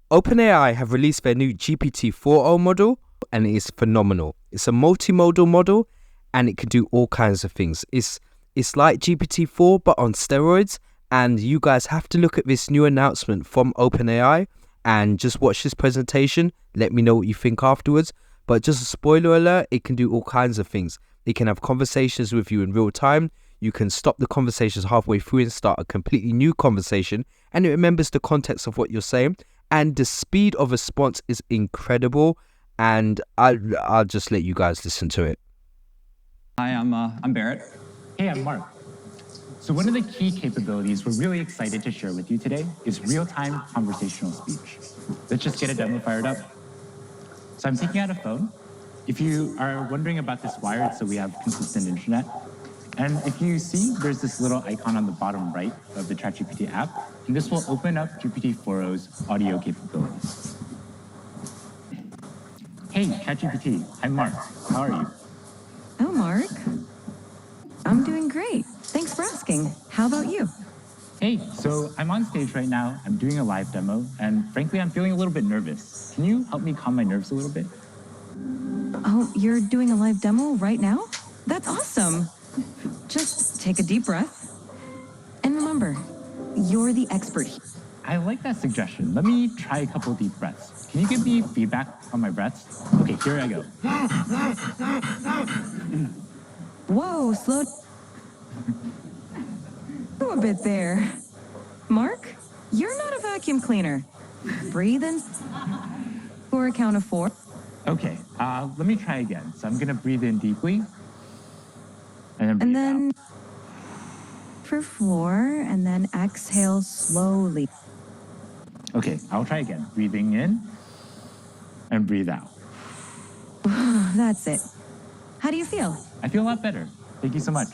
OpenAI have released their new GPT-4o model, and it is phenomenal. It's a multi-modal model, and it can do all kinds of things. It's like GPT-4 but on steroids, and you guys have to look at this new announcement from OpenAI and just watch this presentation. Let me know what you think afterwards. But just a spoiler alert, it can do all kinds of things. It can have conversations with you in real time. You can stop the conversations halfway through and start a completely new conversation, and it remembers the context of what you're saying. And the speed of response is incredible, and I'll just let you guys listen to it. Hi, I'm Barrett. Hey, I'm Mark. So one of the key capabilities we're really excited to share with you today is real-time conversational speech. Let's just get a demo fired up. So I'm taking out a phone. If you are wondering about this wired, so we have consistent internet. And if you see, there's this little icon on the bottom right of the Chat-GPT app, and this will open up GPT-4o's audio capabilities. Hey, Chat-GPT, I'm Mark. How are you? Oh, Mark. I'm doing great. Thanks for asking. How about you? Hey, so I'm on stage right now. I'm doing a live demo, and frankly, I'm feeling a little bit nervous. Can you help me calm my nerves a little bit? Oh, you're doing a live demo right now? That's awesome. Just take a deep breath. And remember, you're the expert. I like that suggestion. Let me try a couple deep breaths. Can you give me feedback on my breaths? Okay, here I go. Whoa, slow a bit there. Mark, you're not a vacuum cleaner. Breathe in for a count of 4. Okay, let me try again. So I'm gonna breathe in deeply. And then for 4, and then exhale slowly. Okay, I'll try again. Breathing in and breathe out. That's it. How do you feel? I feel a lot better. Thank you so much.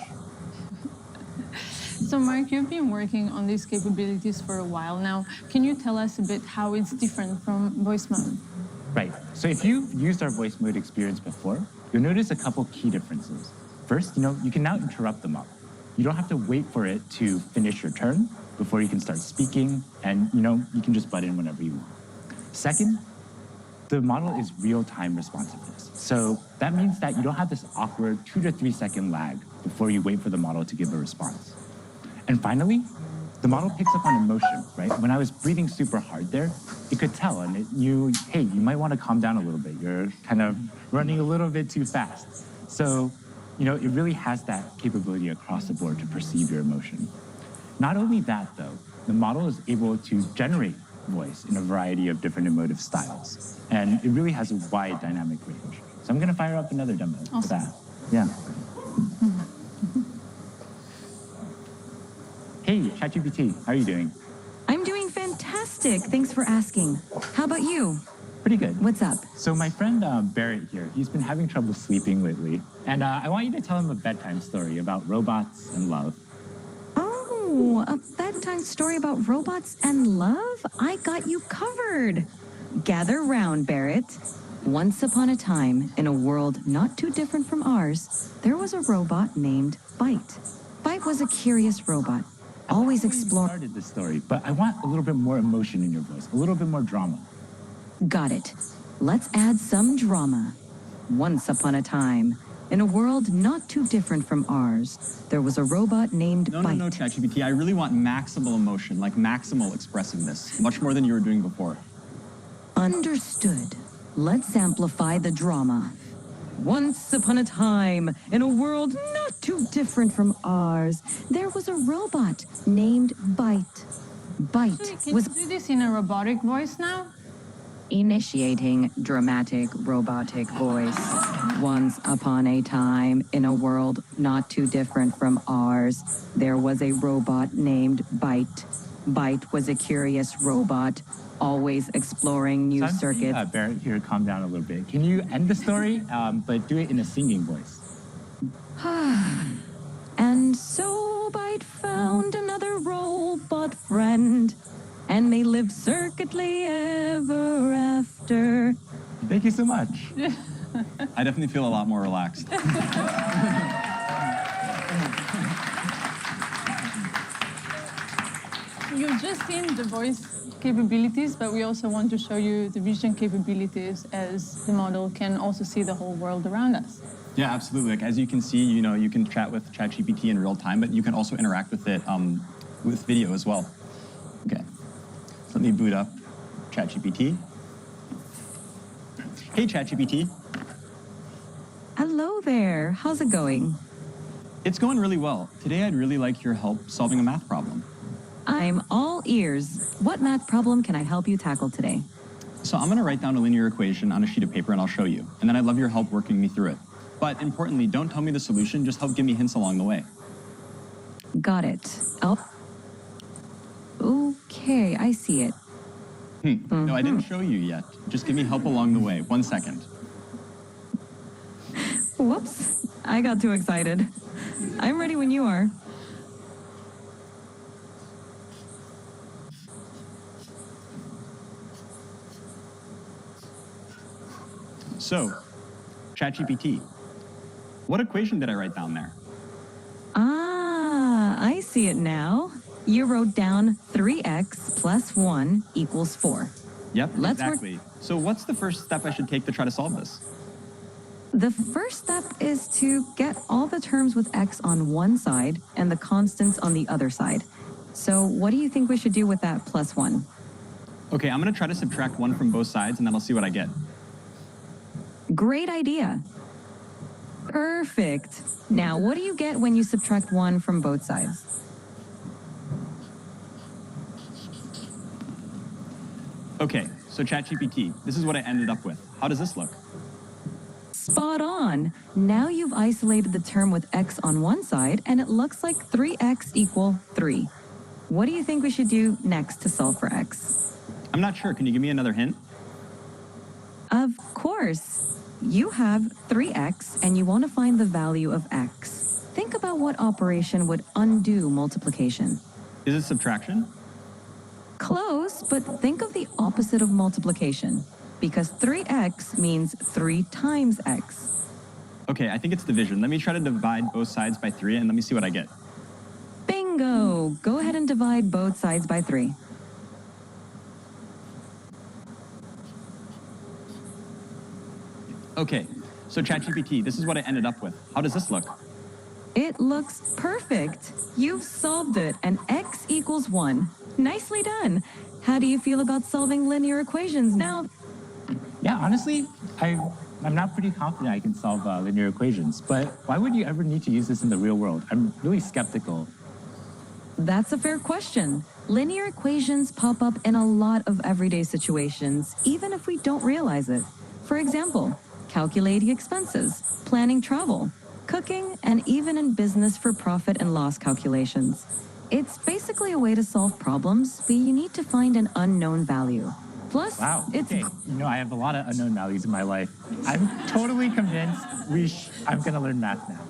So Mark, you've been working on these capabilities for a while now. Can you tell us a bit how it's different from voice mode? Right. So if you've used our voice mode experience before, you'll notice a couple key differences. First, you can now interrupt the model. You don't have to wait for it to finish your turn before you can start speaking, and you can just butt in whenever you want. Second, the model is real-time responsiveness. So that means that you don't have this awkward 2 to 3 second lag before you wait for the model to give a response. And finally, the model picks up on emotion, right? When I was breathing super hard there, it could tell, and hey, you might want to calm down a little bit. You're kind of running a little bit too fast. So, it really has that capability across the board to perceive your emotion. Not only that, though, the model is able to generate voice in a variety of different emotive styles, and it really has a wide dynamic range. So I'm going to fire up another demo for that. Yeah. Hey, Chat-GPT, how are you doing? I'm doing fantastic. Thanks for asking. How about you? Pretty good. What's up? So my friend Barrett here, he's been having trouble sleeping lately, and I want you to tell him a bedtime story about robots and love. Oh, a bedtime story about robots and love? I got you covered. Gather round, Barrett. Once upon a time, in a world not too different from ours, there was a robot named Byte. Byte was a curious robot, always exploring. Started this story, but I want a little bit more emotion in your voice, a little bit more drama. Got it. Let's add some drama. Once upon a time, in a world not too different from ours, there was a robot named Byte. No, Chat-GPT. I really want maximal emotion, like maximal expressiveness, much more than you were doing before. Understood. Let's amplify the drama. Once upon a time, in a world not too different from ours, there was a robot named Byte. Byte Can was... you do this in a robotic voice now? Initiating dramatic robotic voice. Once upon a time, in a world not too different from ours, there was a robot named Byte. Byte was a curious robot, always exploring new circuits. Barrett, here, calm down a little bit. Can you end the story, but do it in a singing voice? And so Byte found another robot friend, and they lived circuitly ever after. Thank you so much. I definitely feel a lot more relaxed. You've just seen the voice capabilities, but we also want to show you the vision capabilities as the model can also see the whole world around us. Yeah, absolutely. Like, as you can see, you can chat with Chat-GPT in real time, but you can also interact with it with video as well. Okay, so let me boot up Chat-GPT. Hey, Chat-GPT. Hello there. How's it going? It's going really well. Today, I'd really like your help solving a math problem. I'm all ears. What math problem can I help you tackle today? So I'm going to write down a linear equation on a sheet of paper, and I'll show you. And then I'd love your help working me through it. But importantly, don't tell me the solution, just help give me hints along the way. Got it. Oh. Okay, I see it. No, I didn't show you yet. Just give me help along the way. 1 second. Whoops. I got too excited. I'm ready when you are. So, Chat-GPT, what equation did I write down there? Ah, I see it now. You wrote down 3x plus 1 equals 4. Yep, Let's work- exactly. So what's the first step I should take to try to solve this? The first step is to get all the terms with x on one side and the constants on the other side. So what do you think we should do with that plus 1? Okay, I'm going to try to subtract 1 from both sides, and then I'll see what I get. Great idea. Perfect. Now, what do you get when you subtract 1 from both sides? Okay, so Chat-GPT, this is what I ended up with. How does this look? Spot on. Now you've isolated the term with x on one side, and it looks like 3x equal 3. What do you think we should do next to solve for x? I'm not sure. Can you give me another hint? Of course. You have 3x, and you want to find the value of x. Think about what operation would undo multiplication. Is it subtraction? Close, but think of the opposite of multiplication, because 3x means 3 times x. Okay, I think it's division. Let me try to divide both sides by 3, and let me see what I get. Bingo! Go ahead and divide both sides by 3. Okay, so Chat-GPT, this is what I ended up with. How does this look? It looks perfect. You've solved it, and x equals 1. Nicely done. How do you feel about solving linear equations now? Yeah, honestly, I'm not pretty confident I can solve linear equations, but why would you ever need to use this in the real world? I'm really skeptical. That's a fair question. Linear equations pop up in a lot of everyday situations, even if we don't realize it. For example, calculating expenses, planning travel, cooking, and even in business for profit and loss calculations. It's basically a way to solve problems, but you need to find an unknown value. Plus, Wow, it's okay. I have a lot of unknown values in my life. I'm totally convinced I'm going to learn math now.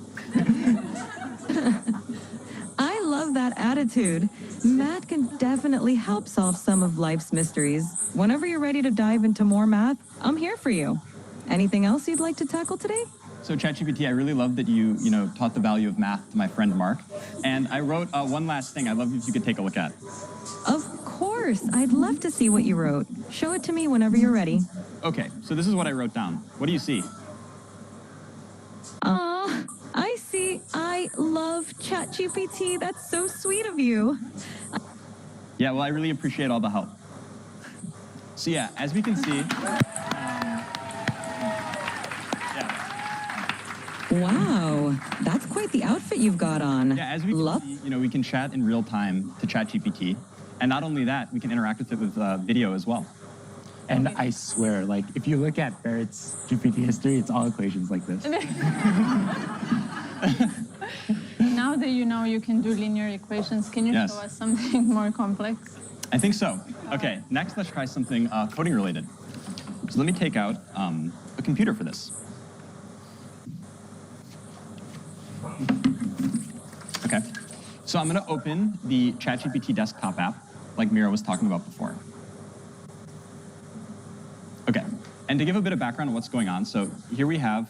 I love that attitude. Math can definitely help solve some of life's mysteries. Whenever you're ready to dive into more math, I'm here for you. Anything else you'd like to tackle today? So Chat-GPT, I really love that you taught the value of math to my friend Mark. And I wrote one last thing I'd love if you could take a look at. Of course. I'd love to see what you wrote. Show it to me whenever you're ready. Okay, so this is what I wrote down. What do you see? I see. I love Chat-GPT. That's so sweet of you. Yeah, well, I really appreciate all the help. So yeah, as we can see, Wow, that's quite the outfit you've got on. yeah, as we can see, we can chat in real time to Chat-GPT, and not only that, we can interact with it with video as well. And I swear, if you look at Barrett's GPT history, it's all equations like this. Now that you know you can do linear equations, can you show us something more complex? I think so. Okay, next let's try something coding related. So let me take out a computer for this. Okay, so I'm going to open the Chat-GPT desktop app, like Mira was talking about before. Okay, and to give a bit of background on what's going on, so here we have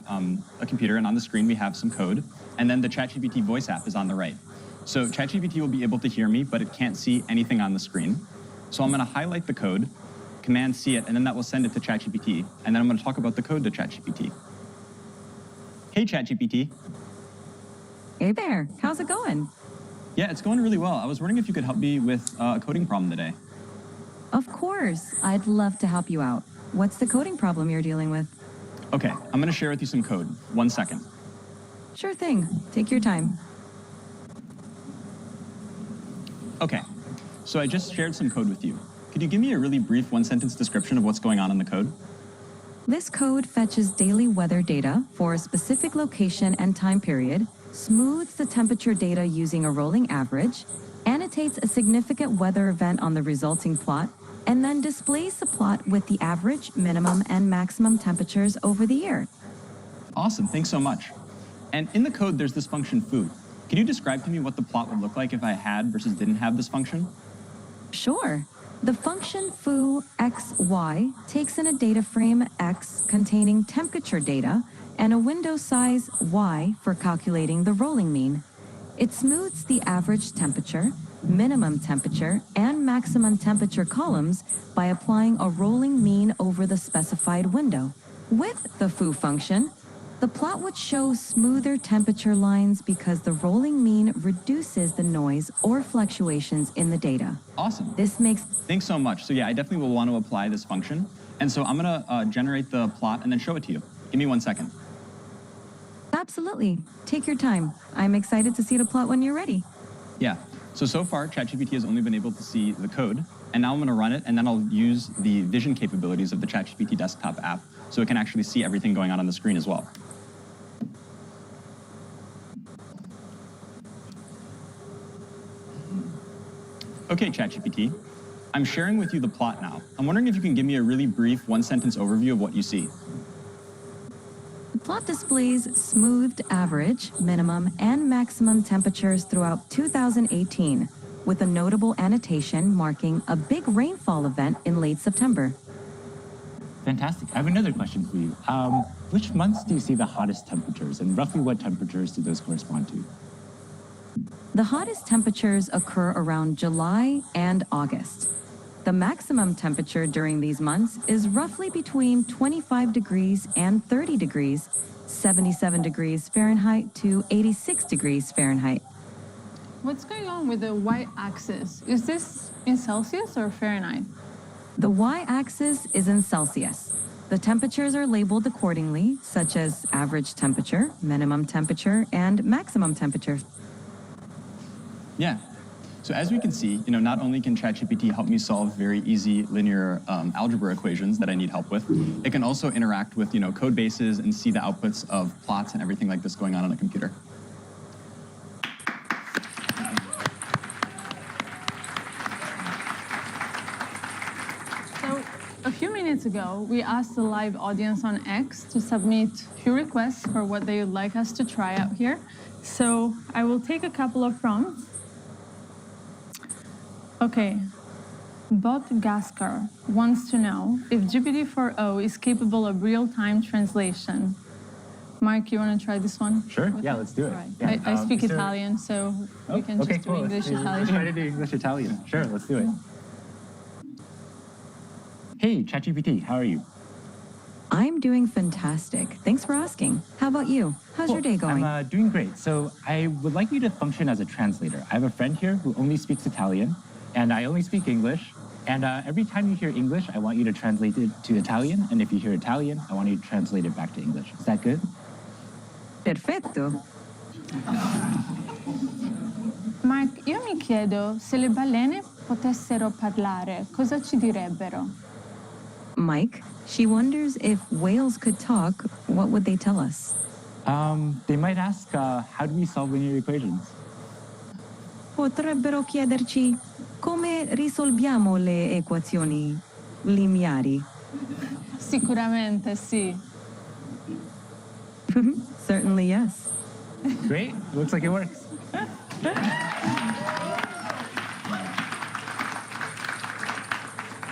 a computer, and on the screen we have some code, and then the Chat-GPT voice app is on the right. So Chat-GPT will be able to hear me, but it can't see anything on the screen. So I'm going to highlight the code, Command C it, and then that will send it to Chat-GPT. And then I'm going to talk about the code to Chat-GPT. Hey, Chat-GPT. Hey there, how's it going? Yeah, it's going really well. I was wondering if you could help me with a coding problem today. Of course, I'd love to help you out. What's the coding problem you're dealing with? Okay, I'm going to share with you some code. 1 second. Sure thing, take your time. Okay, so I just shared some code with you. Could you give me a really brief one-sentence description of what's going on in the code? This code fetches daily weather data for a specific location and time period, smooths the temperature data using a rolling average, annotates a significant weather event on the resulting plot, and then displays the plot with the average, minimum, and maximum temperatures over the year. Awesome, thanks so much. And in the code, there's this function foo. Can you describe to me what the plot would look like if I had versus didn't have this function? Sure. The function foo xy takes in a data frame x containing temperature data and a window size y for calculating the rolling mean. It smooths the average temperature, minimum temperature, and maximum temperature columns by applying a rolling mean over the specified window. With the foo function, the plot would show smoother temperature lines because the rolling mean reduces the noise or fluctuations in the data. Awesome. This makes... Thanks so much. So yeah, I definitely will want to apply this function. And so I'm going to generate the plot and then show it to you. Give me 1 second. Absolutely. Take your time. I'm excited to see the plot when you're ready. Yeah. So far, ChatGPT has only been able to see the code. And now I'm going to run it, and then I'll use the vision capabilities of the ChatGPT desktop app so it can actually see everything going on the screen as well. Okay, ChatGPT, I'm sharing with you the plot now. I'm wondering if you can give me a really brief one-sentence overview of what you see. The plot displays smoothed average, minimum, and maximum temperatures throughout 2018, with a notable annotation marking a big rainfall event in late September. Fantastic. I have another question for you. Which months do you see the hottest temperatures, and roughly what temperatures do those correspond to? The hottest temperatures occur around July and August. The maximum temperature during these months is roughly between 25 degrees and 30 degrees, 77 degrees Fahrenheit to 86 degrees Fahrenheit. What's going on with the y-axis? Is this in Celsius or Fahrenheit? The y-axis is in Celsius. The temperatures are labeled accordingly, such as average temperature, minimum temperature, and maximum temperature. Yeah. So as we can see, not only can ChatGPT help me solve very easy linear algebra equations that I need help with, it can also interact with, code bases and see the outputs of plots and everything like this going on a computer. So a few minutes ago, we asked the live audience on X to submit a few requests for what they would like us to try out here. So I will take a couple of prompts. Okay, Bot Gaskar wants to know if GPT-4o is capable of real-time translation. Mark, you want to try this one? Sure, yeah, let's do it. Right. Yeah. I speak Italian, so we can just do English, Italian. Let's try to do English-Italian. Sure, let's do it. Hey, ChatGPT, how are you? I'm doing fantastic. Thanks for asking. How about you? How's your day going? I'm doing great. So I would like you to function as a translator. I have a friend here who only speaks Italian, and I only speak English. And every time you hear English, I want you to translate it to Italian. And if you hear Italian, I want you to translate it back to English. Is that good? Perfetto. Mark, io mi chiedo se le balene potessero parlare, cosa ci direbbero? Mike, she wonders if whales could talk, what would they tell us? They might ask, how do we solve linear equations? Potrebbero chiederci come risolviamo le equazioni lineari. Sicuramente sì. Certainly yes. Great, looks like it works.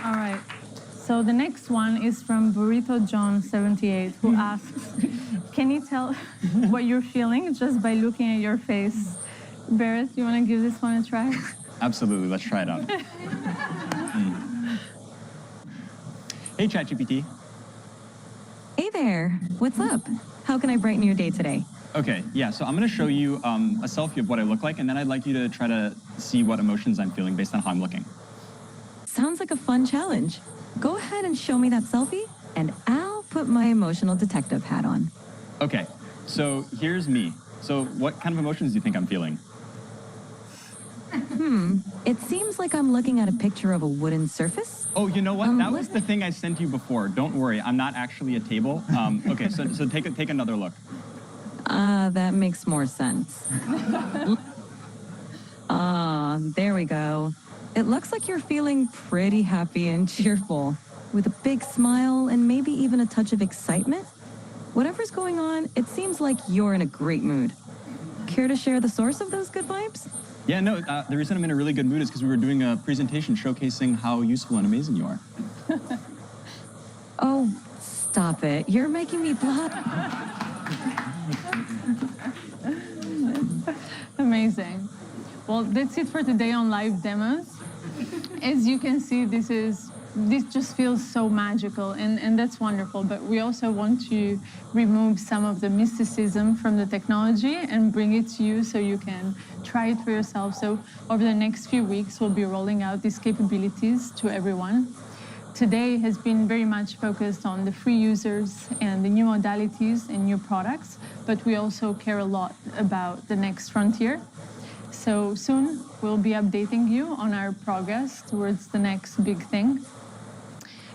All right. So the next one is from Burrito John 78, who asks, can you tell what you're feeling just by looking at your face? Barrett, you want to give this one a try? Absolutely, let's try it out. Hey, Chat-GPT. Hey there. What's up? How can I brighten your day today? Okay, yeah, so I'm going to show you a selfie of what I look like, and then I'd like you to try to see what emotions I'm feeling based on how I'm looking. Sounds like a fun challenge. Go ahead and show me that selfie, and I'll put my emotional detective hat on. Okay, so here's me. So what kind of emotions do you think I'm feeling? It seems like I'm looking at a picture of a wooden surface. Oh, you know what? That what- was the thing I sent you before. Don't worry, I'm not actually a table. Okay, so take another look. That makes more sense. There we go. It looks like you're feeling pretty happy and cheerful, with a big smile and maybe even a touch of excitement. Whatever's going on, it seems like you're in a great mood. Care to share the source of those good vibes? Yeah, no, the reason I'm in a really good mood is because we were doing a presentation showcasing how useful and amazing you are. Oh, stop it. You're making me blush. Amazing. Well, that's it for today on live demos. As you can see, this just feels so magical, and that's wonderful. But we also want to remove some of the mysticism from the technology and bring it to you so you can try it for yourself. So over the next few weeks, we'll be rolling out these capabilities to everyone. Today has been very much focused on the free users and the new modalities and new products, but we also care a lot about the next frontier. So soon we'll be updating you on our progress towards the next big thing.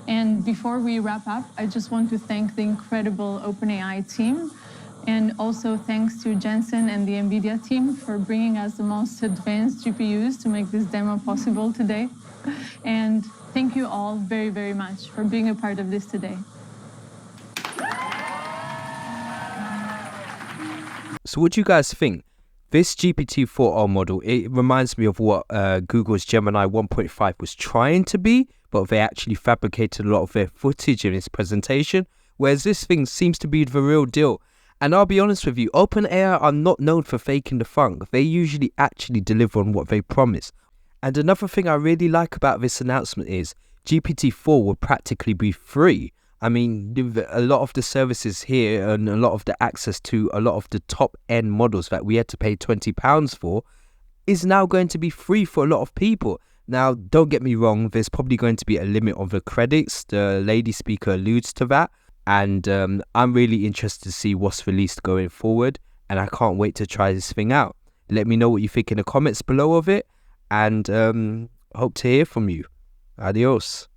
And before we wrap up, I just want to thank the incredible OpenAI team, and also thanks to Jensen and the NVIDIA team for bringing us the most advanced GPUs to make this demo possible today. And thank you all very, very much for being a part of this today. So what do you guys think? This GPT-4o model, it reminds me of what Google's Gemini 1.5 was trying to be, but they actually fabricated a lot of their footage in this presentation, whereas this thing seems to be the real deal. And I'll be honest with you, OpenAI are not known for faking the funk. They usually actually deliver on what they promise. And another thing I really like about this announcement is GPT-4 will practically be free. I mean, a lot of the services here and a lot of the access to a lot of the top end models that we had to pay £20 for is now going to be free for a lot of people. Now, don't get me wrong, there's probably going to be a limit on the credits. The lady speaker alludes to that. And I'm really interested to see what's released going forward. And I can't wait to try this thing out. Let me know what you think in the comments below of it. And hope to hear from you. Adios.